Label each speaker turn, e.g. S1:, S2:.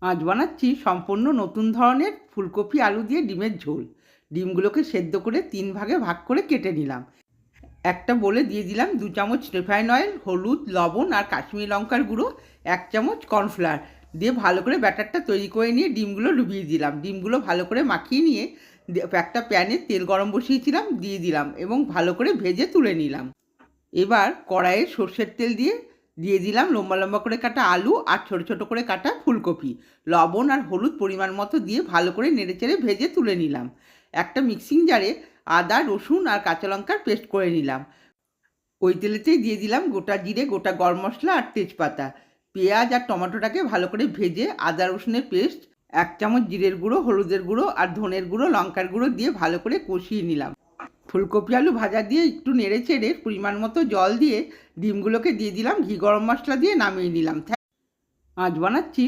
S1: আজ বানাচ্ছি সম্পূর্ণ নতুন ধরনের ফুলকপি আলু দিয়ে ডিমের ঝোল। ডিমগুলোকে সেদ্ধ করে 3 ভাগে ভাগ করে কেটে নিলাম। একটা বোলে দিয়ে দিলাম 2 চামচ রিফাইন অয়েল, হলুদ, লবণ আর কাশ্মীরি লঙ্কার গুঁড়ো, 1 চামচ কর্নফ্লাওয়ার দিয়ে ভালো করে ব্যাটারটা তৈরি করে নিয়ে ডিমগুলো ডুবিয়ে দিলাম। ডিমগুলো ভালো করে মাখিয়ে নিয়ে একটা প্যানে তেল গরম বসিয়েছিলাম, দিয়ে দিলাম এবং ভালো করে ভেজে তুলে নিলাম। এবার কড়াইয়ে সর্ষের তেল দিয়ে দিয়ে দিলাম লম্বা লম্বা করে কাটা আলু আর ছোট ছোট করে কাটা ফুলকপি। লবণ আর হলুদ পরিমাণ মতো দিয়ে ভালো করে নেড়েচেড়ে ভেজে তুলে নিলাম। একটা মিক্সিং জারে আদা, রসুন আর কাঁচা লঙ্কার পেস্ট করে নিলাম। ওই তেলেতেই দিয়ে দিলাম গোটা জিরে, গোটা গরম মশলা আর তেজপাতা। পেঁয়াজ আর টমেটোটাকে ভালো করে ভেজে আদা রসুনের পেস্ট, 1 চামচ জিরের গুঁড়ো, হলুদের গুঁড়ো আর ধনের গুঁড়ো, লঙ্কার গুঁড়ো দিয়ে ভালো করে কষিয়ে নিলাম। ফুলকপি আলু ভাজা দিয়ে একটু নেড়ে চেড়ে পরিমাণ মতো জল দিয়ে ডিমগুলোকে দিয়ে দিলাম, ঘি গরম মশলা দিয়ে নামিয়ে নিলাম। আজ বানাচ্ছি